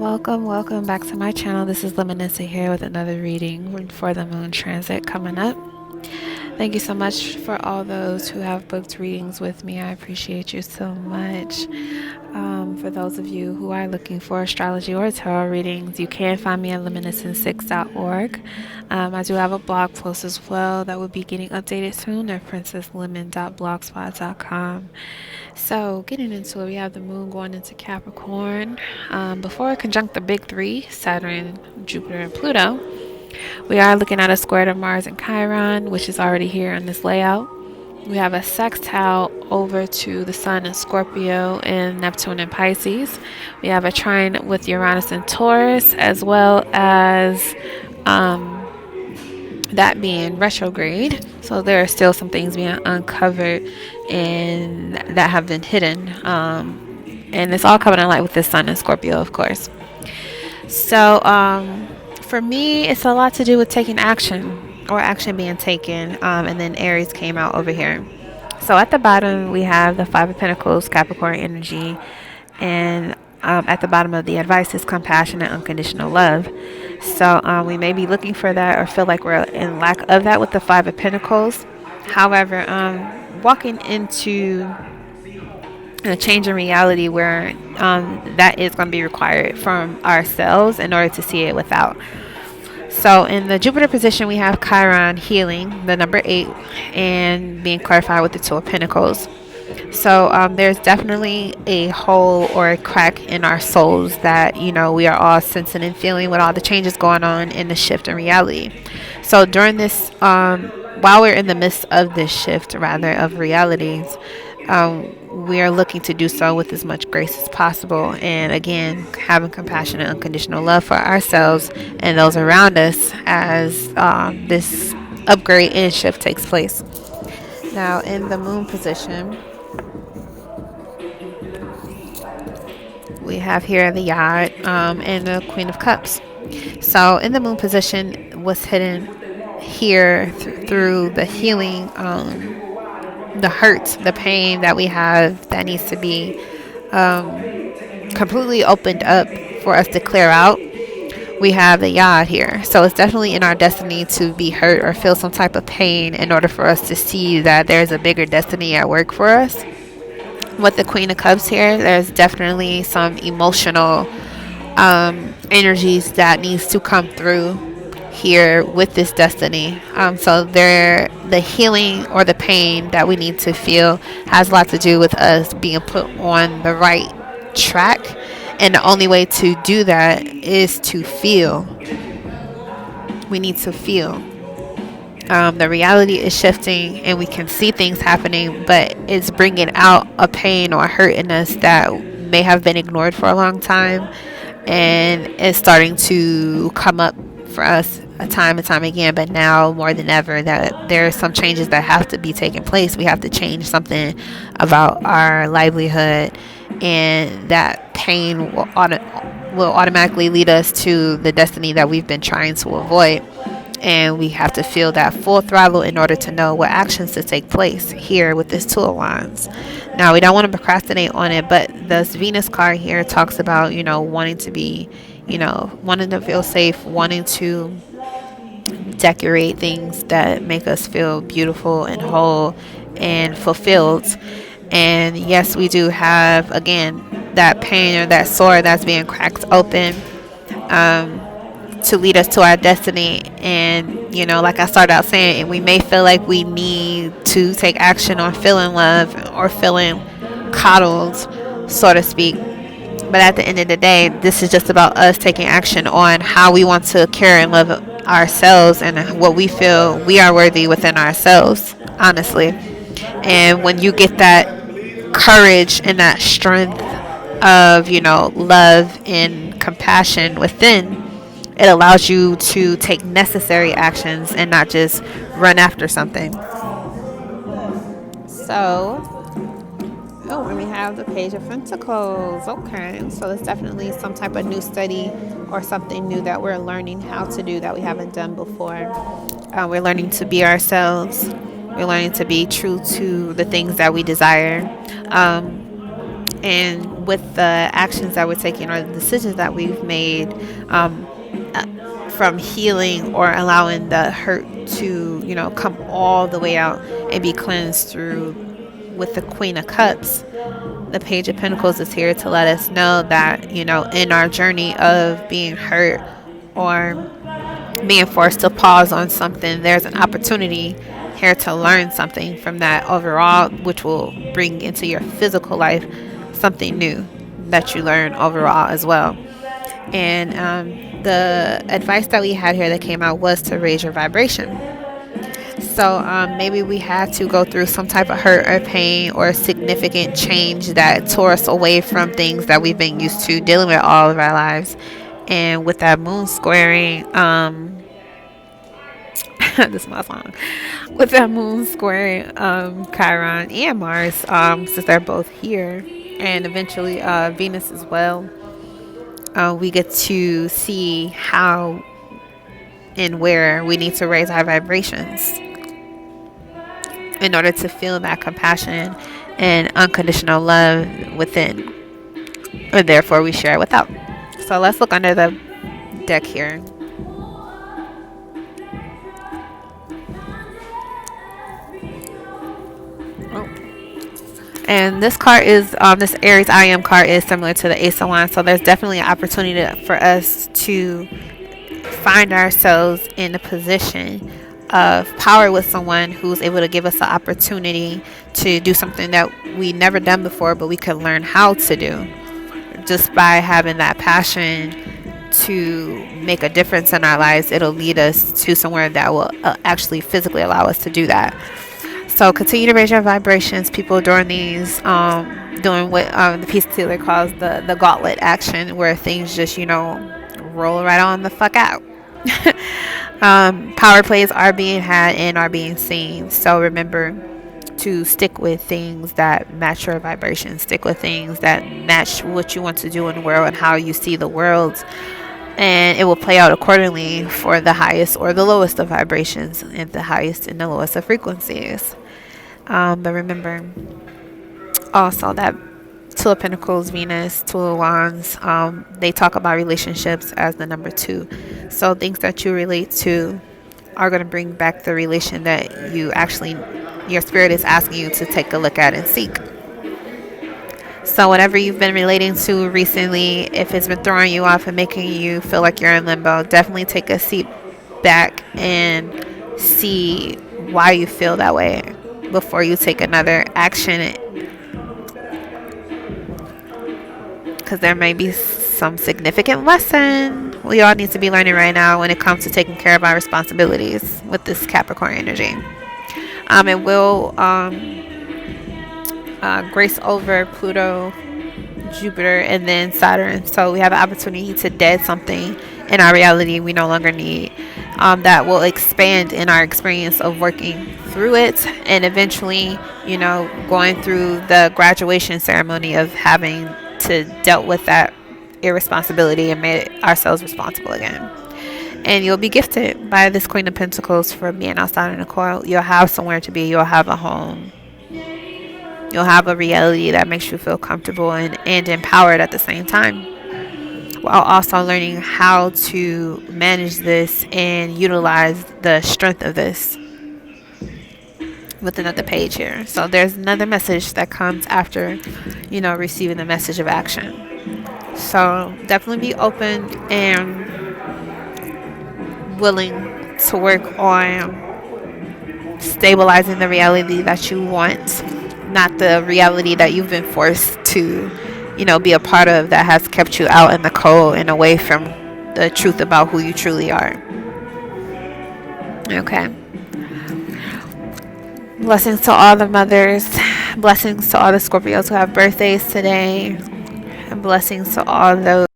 Welcome back to my channel. This is Lemonissa here with another reading for the moon transit coming up. Thank you so much for all those who have booked readings with me. I appreciate you so much. For those of you who are looking for astrology or tarot readings, you can find me at luminescence6.org. I do have a blog post as well that will be getting updated soon at princesslemon.blogspot.com. So getting into it, we have the moon going into Capricorn. Before it conjunct the big three, Saturn, Jupiter, and Pluto, we are looking at a square to Mars and Chiron, which is already here in this layout. We have a sextile over to the Sun in Scorpio and Neptune in Pisces. We have a trine with Uranus and Taurus, as well as that being retrograde. So there are still some things being uncovered and that have been hidden. And it's all coming to light with the Sun in Scorpio, of course. So for me, it's a lot to do with taking action or action being taken. And then Aries came out over here. So at the bottom, we have the Five of Pentacles, Capricorn energy. And at the bottom of the advice is compassion and unconditional love. So we may be looking for that or feel like we're in lack of that with the Five of Pentacles. However, walking into a change in reality where that is going to be required from ourselves in order to see it without. So in the Jupiter position, we have Chiron healing, the number 8, and being clarified with the Two of Pentacles. So there's definitely a hole or a crack in our souls that, we are all sensing and feeling with all the changes going on in the shift in reality. So during this, while we're in the midst of this shift, rather, of realities, we are looking to do so with as much grace as possible. And again, having compassion and unconditional love for ourselves and those around us as this upgrade and shift takes place. Now, in the moon position, we have here the Yard and the Queen of Cups. So in the moon position, what's hidden here through the healing, the hurt, the pain that we have that needs to be completely opened up for us to clear out. We have the Yard here. So it's definitely in our destiny to be hurt or feel some type of pain in order for us to see that there's a bigger destiny at work for us. With the Queen of Cups here, there's definitely some emotional energies that needs to come through here with this destiny. So the healing or the pain that we need to feel has a lot to do with us being put on the right track. And the only way to do that is to feel. We need to feel. The reality is shifting and we can see things happening, but it's bringing out a pain or a hurt in us that may have been ignored for a long time, and it's starting to come up for us time and time again. But now more than ever, that there are some changes that have to be taking place. We have to change something about our livelihood, and that pain will automatically lead us to the destiny that we've been trying to avoid. And we have to feel that full throttle in order to know what actions to take place here with this Two of Wands. Now, we don't want to procrastinate on it, but this Venus card here talks about, wanting to be, wanting to feel safe, wanting to decorate things that make us feel beautiful and whole and fulfilled. And yes, we do have, again, that pain or that sore that's being cracked open. To lead us to our destiny. And like I started out saying, we may feel like we need to take action on feeling love or feeling coddled, so to speak, but at the end of the day, this is just about us taking action on how we want to care and love ourselves and what we feel we are worthy within ourselves, honestly. And when you get that courage and that strength of love and compassion within, it allows you to take necessary actions and not just run after something. So, and we have the Page of Pentacles. Okay, so it's definitely some type of new study or something new that we're learning how to do that we haven't done before. We're learning to be ourselves. We're learning to be true to the things that we desire. And with the actions that we're taking or the decisions that we've made, from healing or allowing the hurt to, come all the way out and be cleansed through. With the Queen of Cups, the Page of Pentacles is here to let us know that, in our journey of being hurt or being forced to pause on something, there's an opportunity here to learn something from that overall, which will bring into your physical life something new that you learn overall as well. And the advice that we had here that came out was to raise your vibration. So maybe we had to go through some type of hurt or pain or significant change that tore us away from things that we've been used to dealing with all of our lives. And with that moon squaring, this is my song. With that moon squaring Chiron and Mars, since they're both here, and eventually Venus as well, we get to see how and where we need to raise our vibrations in order to feel that compassion and unconditional love within, and therefore we share it without. So let's look under the deck here. And this card is, this Aries I Am card is similar to the Ace of Wands. So there's definitely an opportunity for us to find ourselves in a position of power with someone who's able to give us the opportunity to do something that we never done before, but we can learn how to do just by having that passion to make a difference in our lives. It'll lead us to somewhere that will actually physically allow us to do that. So continue to raise your vibrations, people, during these, doing what the Peace Sealer calls the gauntlet action, where things just, roll right on the fuck out. Power plays are being had and are being seen. So remember to stick with things that match your vibration. Stick with things that match what you want to do in the world and how you see the world. And it will play out accordingly for the highest or the lowest of vibrations and the highest and the lowest of frequencies. But remember also that Two of Pentacles, Venus, Two of Wands, they talk about relationships as the number 2. So things that you relate to are going to bring back the relation that your spirit is asking you to take a look at and seek. So whatever you've been relating to recently, if it's been throwing you off and making you feel like you're in limbo, definitely take a seat back and see why you feel that way before you take another action. Because there may be some significant lesson we all need to be learning right now when it comes to taking care of our responsibilities with this Capricorn energy. It will grace over Pluto, Jupiter, and then Saturn. So we have an opportunity to dead something in our reality we no longer need, that will expand in our experience of working through it, and eventually, going through the graduation ceremony of having to dealt with that irresponsibility and made ourselves responsible again. And you'll be gifted by this Queen of Pentacles for being outside in the coil. You'll have somewhere to be. You'll have a home. You'll have a reality that makes you feel comfortable and empowered at the same time, while also learning how to manage this and utilize the strength of this with another page here. So there's another message that comes after, receiving the message of action. So definitely be open and willing to work on stabilizing the reality that you want, not the reality that you've been forced to, be a part of, that has kept you out in the cold and away from the truth about who you truly are. Okay. Blessings to all the mothers. Blessings to all the Scorpios who have birthdays today. And blessings to all those